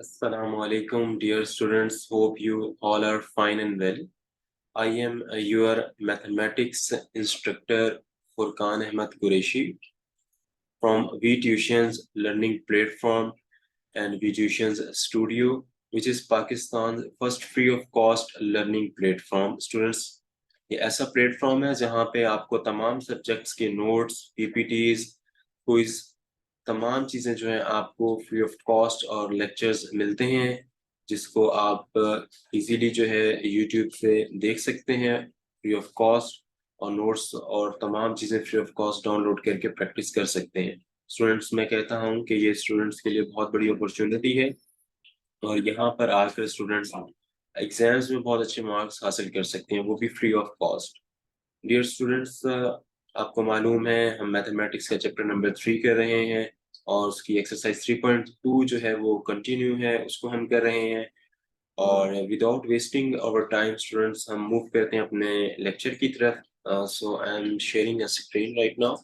Assalamu alaikum, dear students. Hope you all are fine and well. I am your mathematics instructor Furqan Ahmad Qureshi from VTutions learning platform and VTutions studio, which is Pakistan's first free of cost learning platform. Students, ये ऐसा platform है जहाँ पे आपको तमाम subjects के notes, PPTs, quiz, तमाम चीज़ें जो हैं आपको फ्री ऑफ कॉस्ट और लेक्चर्स मिलते हैं जिसको आप इजीली जो है यूट्यूब से देख सकते हैं फ्री ऑफ कॉस्ट और नोट्स और तमाम चीज़ें फ्री ऑफ कॉस्ट डाउनलोड करके प्रैक्टिस कर सकते हैं। स्टूडेंट्स, मैं कहता हूँ कि ये स्टूडेंट्स के लिए बहुत बड़ी अपॉर्चुनिटी है और यहाँ पर आकर स्टूडेंट्स एग्जाम्स में बहुत अच्छे मार्क्स हासिल कर सकते हैं, वो भी free of cost. Dear students, आपको मालूम है हम मैथमेटिक्स का चैप्टर नंबर 3 कर रहे हैं और उसकी एक्सरसाइज 3.2 जो है वो कंटिन्यू है, उसको हम कर रहे हैं। और without wasting our time students, हम मूव करते हैं अपने लेक्चर की तरफ। So I am sharing a screen right now.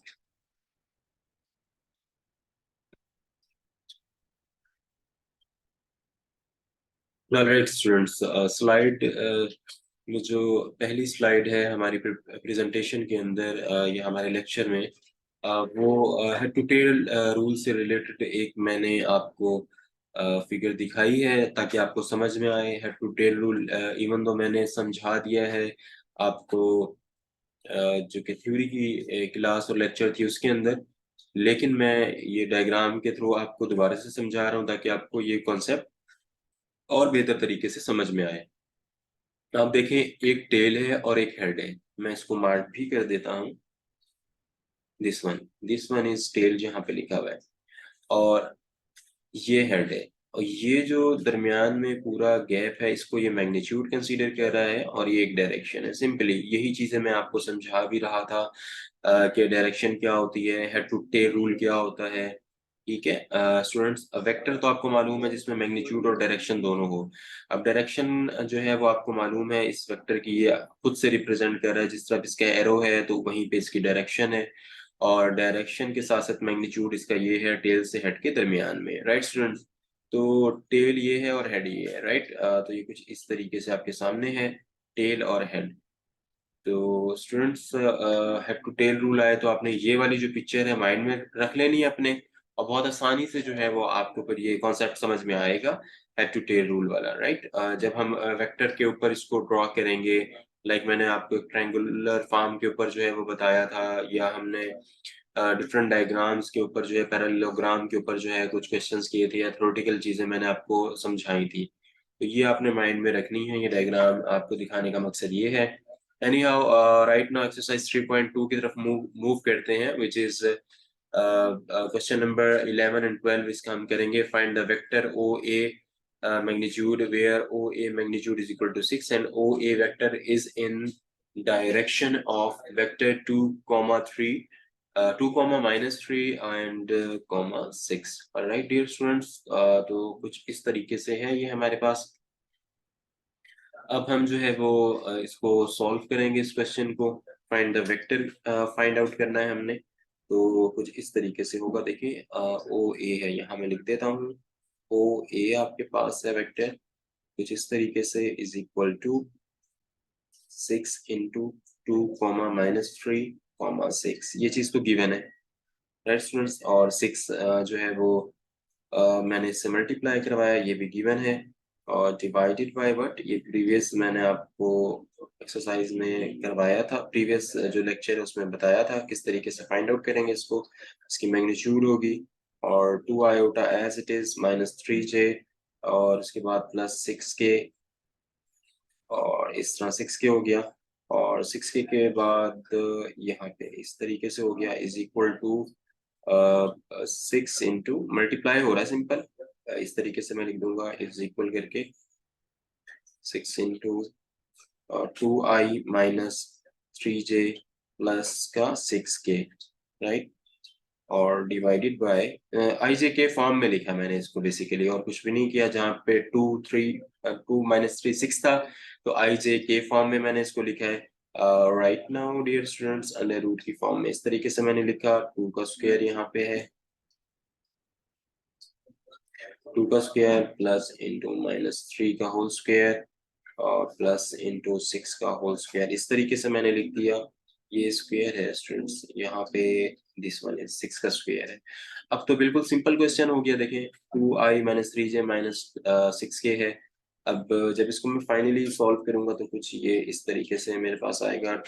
Alright students, slide में जो पहली स्लाइड है हमारी प्रेजेंटेशन के अंदर, ये हमारे लेक्चर में, वो हेड टू टेल रूल से रिलेटेड एक मैंने आपको फिगर दिखाई है ताकि आपको समझ में आए। Head to tail rule even though मैंने समझा दिया है आपको जो कि थ्योरी की क्लास और लेक्चर थी उसके अंदर, लेकिन मैं ये डायग्राम के थ्रू आपको दोबारा से समझा रहा हूँ ताकि आपको ये कॉन्सेप्ट और बेहतर तरीके से समझ में आए। आप देखें, एक टेल है और एक हेड है। मैं इसको मार्क भी कर देता हूँ। दिस वन इज टेल जहाँ पे लिखा हुआ है और ये हेड है। और ये जो दरमियान में पूरा गैप है इसको ये मैग्नीट्यूड कंसीडर कर रहा है और ये एक डायरेक्शन है। सिंपली यही चीजें मैं आपको समझा भी रहा था कि डायरेक्शन क्या होती है, हेड टू टेल रूल क्या होता है। ठीक है स्टूडेंट्स, वेक्टर तो आपको मालूम है जिसमें मैग्नीट्यूड और डायरेक्शन दोनों हो। अब डायरेक्शन जो है वो आपको मालूम है इस वेक्टर की ये खुद से रिप्रेजेंट कर रहा है, जिस तरह इसका एरो है तो वहीं पे इसकी डायरेक्शन है। और डायरेक्शन के साथ साथ मैग्नीट्यूड इसका ये है टेल से हेड के दरमियान में। राइट स्टूडेंट्स, तो टेल ये है और हेड ये है। राइट, तो ये कुछ इस तरीके से आपके सामने है, टेल और हेड। तो students, head to tail rule आए तो आपने ये वाली जो पिक्चर है माइंड में रख लेनी है अपने, और बहुत आसानी से जो है वो आपको फिर ये कॉन्सेप्ट समझ में आएगा हेड टू टेल रूल वाला। राइट, जब हम वेक्टर के ऊपर इसको ड्रॉ करेंगे, लाइक मैंने आपको एक ट्रायंगुलर फॉर्म के ऊपर जो है वो बताया था, या हमने डिफरेंट डायग्राम्स के ऊपर जो है पैरेललोग्राम के ऊपर जो है कुछ क्वेश्चंस किए थे या थ्योरेटिकल चीजें मैंने आपको समझाई थी, तो ये आपने माइंड में रखनी है। ये डायग्राम आपको दिखाने का मकसद ये है। एनीहाउ, राइट नाउ एक्सरसाइज 3.2 की तरफ मूव करते हैं, which is question number 11 and 12। इसका हम करेंगे find the vector O A magnitude where OA magnitude is equal to 6 and OA vector is in direction of vector 2 comma 3, 2 comma minus 3 and comma 6। alright dear students, तो कुछ इस तरीके से है ये हमारे पास। अब हम जो है वो इसको सॉल्व करेंगे इस क्वेश्चन को। Find the vector find out करना है हमने, तो कुछ इस तरीके से होगा। देखिए ओ ए है, यहाँ मैं लिख देता हूँ। ओ ए आपके पास है वेक्टर कुछ इस तरीके से, is equal to 6 into 2 comma -3 comma 6। ये चीज तो गिवन है। राइट स्टूडेंट्स, और 6 जो है वो मैंने इससे मल्टीप्लाई करवाया, ये भी गिवन है। और डिवाइडेड बाय व्हाट, ये प्रीवियस मैंने आपको एक्सरसाइज में करवाया था, प्रीवियस जो लेक्चर है उसमें बताया था किस तरीके से फाइंड आउट करेंगे इसको। इसकी मैग्नीट्यूड होगी और 2 iota as it is -3j, और उसके बाद +6k, और इस तरह 6k हो गया। और 6k के बाद यहाँ पे इस तरीके से हो गया, is equal to 6 into multiply हो रहा है सिंपल, इस तरीके से मैं लिख दूंगा इज इक्वल करके 6 इंटू 2i - 3j प्लस का 6k। राइट, और डिवाइडेड बाय आई जे के फॉर्म में लिखा मैंने इसको बेसिकली, और कुछ भी नहीं किया। जहाँ पे 2 - 3 6 था, तो आई जे के फॉर्म में मैंने इसको लिखा है। Right now dear students, under root की फॉर्म में इस तरीके से मैंने लिखा। 2 का स्क्वायर यहाँ पे है 2 का स्क्वायर प्लस इंटू -3 का होल स्क्वायर और प्लस इंटू 6 का होल स्क्वायर। इस तरीके से मैंने लिख दिया। ये स्क्वायर है स्टूडेंट्स, यहाँ पे दिस वन इज 6 का स्क्वायर है। अब तो बिल्कुल सिंपल क्वेश्चन हो गया। देखें 2i - 3j - 6k है। अब जब इसको मैं फाइनली सॉल्व करूंगा तो कुछ ये इस तरीके से मेरे पास आएगा।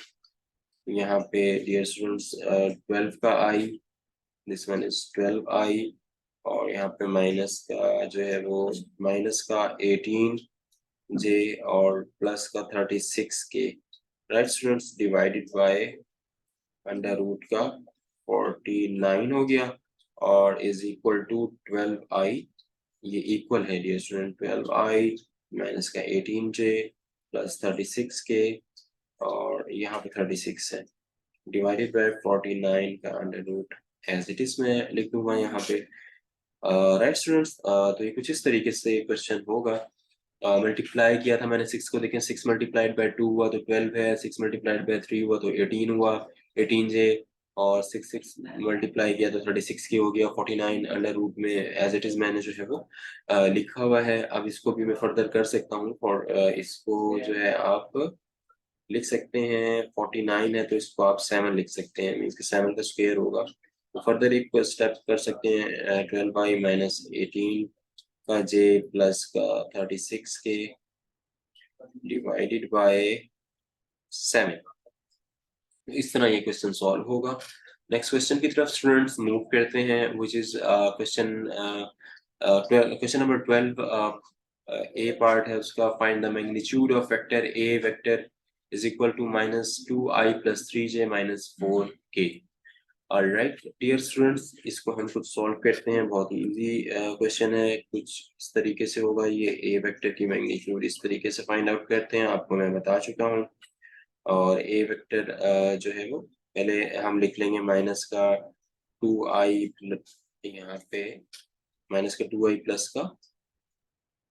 यहाँ पे डियर स्टूडेंट्स 12 का i, this one is 12i, और यहाँ पे माइनस का जो है वो माइनस का 18j और प्लस का 36k, right students, divided by under root का 49 हो गया और इज इक्वल टू 12i। ये इक्वल है डियर स्टूडेंट 12i माइनस का 18j प्लस 36k और यहाँ पे 36 है, डिवाइडेड बाय 49 का under root as it is मैं लिख दूंगा यहाँ पे। राइट स्टूडेंट्स, तो ये कुछ इस तरीके से क्वेश्चन होगा। मल्टीप्लाई किया था मैंने 6 को, देखें 6 मल्टीप्लाइड बाय 2 हुआ तो 12 है, 6 मल्टीप्लाइड बाय 3 हुआ तो 18 हुआ, 18j, और 6 मल्टीप्लाई किया तो 36 की हो गया, 49 अंडर रूट में एज इट इज मैंने जो है वो लिखा हुआ है। अब इसको भी मैं फर्दर कर सकता हूँ, और इसको जो है आप लिख सकते हैं 49 है तो इसको आप 7 लिख सकते हैं, मीन्स कि 7 का स्क्वायर होगा। तो फर्दर एक स्टेप कर सकते हैं 12i माइनस 18 का j प्लस का 36k डिवाइडेड बाय 7। इस तरह ये क्वेश्चन सॉल्व होगा। नेक्स्ट क्वेश्चन की तरफ स्टूडेंट्स मूव करते हैं, which is question question number 12। A part है उसका, find the magnitude of vector A vector is equal to -2i + 3j - 4k। Alright dear students, इसको हम कुछ सॉल्व करते हैं। बहुत इजी क्वेश्चन है, कुछ इस तरीके से होगा। ये ए वेक्टर की मैग्नीट्यूड इस तरीके से फाइंड आउट करते हैं, आपको मैं बता चुका हूँ। और ए वेक्टर जो है वो पहले हम लिख लेंगे माइनस का 2i, यहाँ पे माइनस का 2i प्लस का,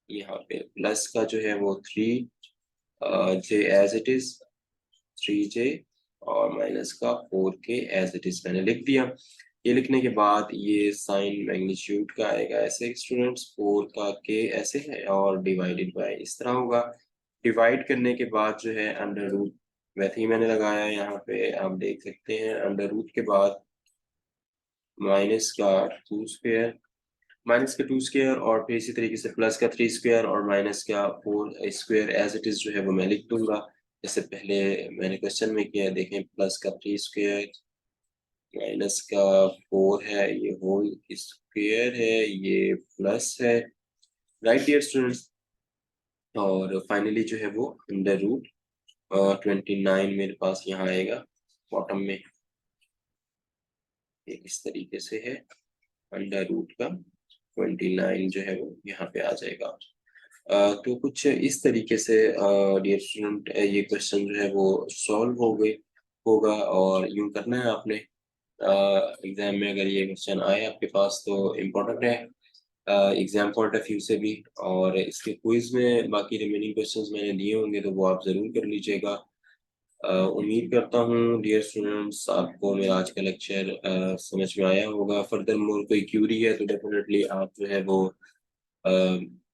यहाँ पे प्लस का जो है वो 3j as it is 3j और माइनस का 4k एज इट इज मैंने लिख दिया। ये लिखने के बाद ये साइन मैग्नीट्यूड का आएगा ऐसे स्टूडेंट्स, 4 का k ऐसे है और डिवाइडेड बाय इस तरह होगा। डिवाइड करने के बाद जो है अंडर रूट वैसे ही मैंने लगाया, यहाँ पे आप देख सकते हैं अंडर रूट के बाद माइनस का 2 स्क्वायर, माइनस का 2 स्क्वायर और फिर इसी तरीके से प्लस का 3 स्क्वायर और माइनस का 4 स्क्वायर एज इट इज जो है वो मैं लिख दूंगा जैसे पहले मैंने क्वेश्चन में किया। देखें प्लस का 3 स्क्वायर माइनस का 4 है, ये होल स्क्वायर है, ये प्लस है, राइट डियर स्टूडेंट्स। और फाइनली जो है वो अंडर रूट 29 मेरे पास यहाँ आएगा बॉटम में, इस तरीके से है, अंडर रूट का 29 जो है वो यहाँ पे आ जाएगा। तो कुछ इस तरीके से डियर स्टूडेंट ये क्वेश्चन जो है वो सॉल्व हो गए होगा, और यूं करना है आपने। एग्जाम में अगर ये क्वेश्चन आए आपके पास तो इम्पोर्टेंट है एग्जाम पॉइंट ऑफ व्यू से भी, और इसके क्विज में बाकी रिमेनिंग क्वेश्चंस मैंने दिए होंगे तो वो आप ज़रूर कर लीजिएगा। उम्मीद करता हूँ डियर स्टूडेंट्स आपको मेरा आज का लेक्चर समझ में आया होगा। फर्दर मोर कोई क्यूरी है तो डेफिनेटली आप जो है वो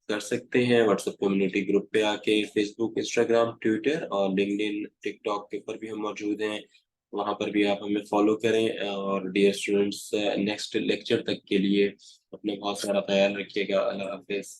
कर सकते हैं व्हाट्सएप कम्युनिटी ग्रुप पे आके। फेसबुक, इंस्टाग्राम, ट्विटर और लिंक्डइन, टिकटॉक के ऊपर भी हम मौजूद हैं, वहाँ पर भी आप हमें फॉलो करें। और डियर स्टूडेंट्स नेक्स्ट लेक्चर तक के लिए अपना बहुत सारा ख्याल रखिएगा। अल्लाह हाफिज़।